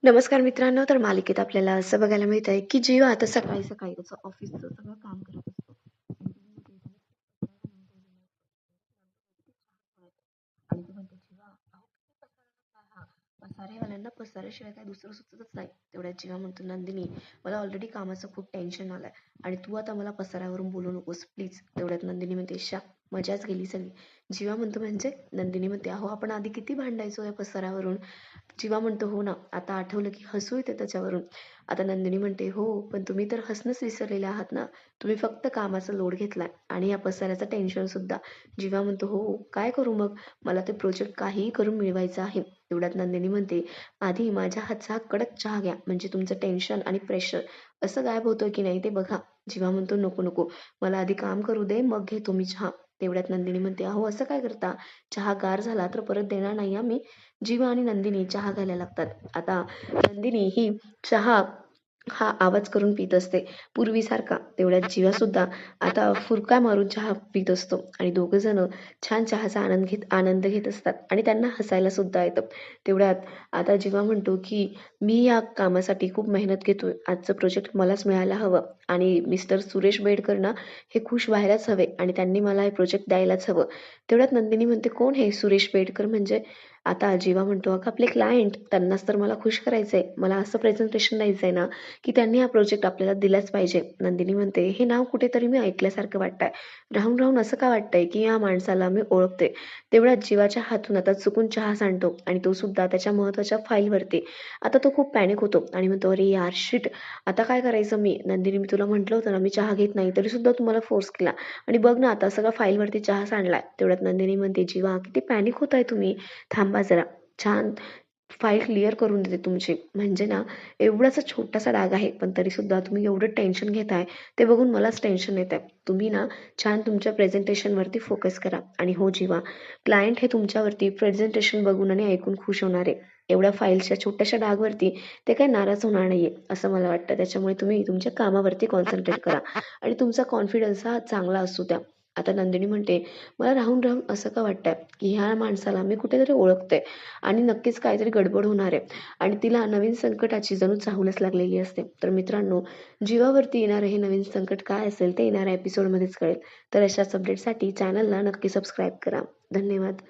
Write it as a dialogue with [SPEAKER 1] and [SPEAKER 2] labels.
[SPEAKER 1] नमस्कार मित्रांनो, तर मालिकेत आपल्याला असं बघायला मिळत आहे, की जीवा आता सकाळी-सकाळी त्याचं ऑफिसचं सगळं काम करत असतो. आणि तो म्हणतो, "जीवा, अहो किती पसारा टाकला हा. पसारेवाल्यांना पसाऱ्याशिवाय काय दुसरं सुचतच नाही." तेवढ्यात जीवा म्हणतो, "नंदिनी, मला ऑलरेडी कामाचं खूप टेन्शन आलंय आणि तू आता मला पसाऱ्यावरून बोलू नकोस प्लीज." तेवढ्यात नंदिनी म्हणते, "शा, मजाच गेली सगळी." जीवा म्हणतो, "म्हणजे?" नंदिनी म्हणते, "अहो आपण आधी किती भांडायचो या पसाऱ्यावरून." जीवा म्हणतो, "हो ना, आता आठवलं की हसू येते त्याच्यावरून." आता नंदिनी म्हणते, "हो, पण तुम्ही तर हसणंच विसरलेले आहात ना. तुम्ही फक्त कामाचा लोड घेतलाय आणि या पसाऱ्याचं टेन्शन सुद्धा." जीवा म्हणतो, "हो, काय करू मग? मला ते प्रोजेक्ट काहीही करून मिळवायचं आहे." तेवढ्यात नंदिनी म्हणते, "आधी माझ्या हातचा हा कडक चहा घ्या, म्हणजे तुमचं टेन्शन आणि प्रेशर असं गायब होतं की नाही ते बघा." जीवा म्हणतो, "नको, नको. मला आधी काम करू दे, मग घेतो मी चहा." तेवढ्यात नंदिनी म्हणते, "अहो, असं काय करता? चहा गार झाला तर परत देणार नाही हां मी." जीवा आणि नंदिनी चहा घ्यायला लागतात. आता नंदिनी ही चहा हा आवाज करून पित असते पूर्वीसारखा. तेवढ्यात जीवा सुद्धा आता फुरका मारून चहा पित असतो आणि दोघं जण छान चहाचा आनंद घेत असतात आणि त्यांना हसायला सुद्धा येतं. तेवढ्यात आता जीवा म्हणतो, की "मी या कामासाठी खूप मेहनत घेतोय. आजचं प्रोजेक्ट मलाच मिळायला हवं आणि मिस्टर सुरेश बेडकर ना हे खुश व्हायलाच हवे आणि त्यांनी मला हे प्रोजेक्ट द्यायलाच हवं." तेवढ्यात नंदिनी म्हणते, "कोण हे सुरेश बेडकर म्हणजे?" आता जीवा म्हणतो, "अगं आपले क्लायंट, त्यांनाच तर मला खुश करायचंय. मला असं प्रेझेंटेशन द्यायचंय ना, की त्यांनी हा प्रोजेक्ट आपल्याला दिलाच पाहिजे." नंदिनी म्हणते, "हे नाव कुठेतरी मी ऐकल्यासारखं वाटतंय. राहून राहून असं का वाटतंय, की या माणसाला मी ओळखते." तेवढ्यात जीवाच्या हातून आता चुकून चहा सांडतो आणि तो सुद्धा त्याच्या महत्त्वाच्या फाईलवरती. आता तो खूप पॅनिक होतो आणि म्हणतो, "अरे यार, शिट! आता काय करायचं मी? नंदिनी, मी तुला म्हटलं होतं ना, मी चहा घेत नाही, तरी सुद्धा तू फोर्स केला आणि बघ ना आता सगळा फाईलवरती चहा सांडलाय." तेवढ्यात नंदिनी म्हणते, "जीवा, किती पॅनिक होताय तुम्ही. थांबा जरा. छान फाईल क्लिअर करून देते तुमची. म्हणजे ना, एवढासा छोटासा डाग आहे, पण तरीसुद्धा तुम्ही एवढं टेन्शन घेताय, ते बघून मलाच टेन्शन येतंय. तुम्ही ना छान तुमच्या प्रेझेंटेशनवरती फोकस करा. आणि हो जीवा, क्लायंट हे तुमच्यावरती प्रेझेंटेशन बघून आणि ऐकून खुश होणार आहे. एवढ्या फाईलच्या छोट्याशा डागवरती ते काही नाराज होणार नाहीये, असं मला वाटतं. त्याच्यामुळे तुम्ही तुमच्या कामावरती कॉन्सन्ट्रेट करा आणि तुमचा कॉन्फिडन्स हा चांगला असू द्या." आता नंदिनी म्हणते, "मला राहून-राहून असं का वाटतंय, की ह्या माणसाला मी कुठेतरी ओळखते आणि नक्कीच काहीतरी गडबड होणार आहे." आणि तिला नवीन संकटाची जणू चाहूलच लागलेली असते. तर मित्रांनो, जीवावरती येणारं हे नवीन संकट काय असेल ते येणाऱ्या एपिसोडमध्येच कळेल. तर अशाच अपडेटसाठी चॅनलला नक्की सबस्क्राईब करा. धन्यवाद.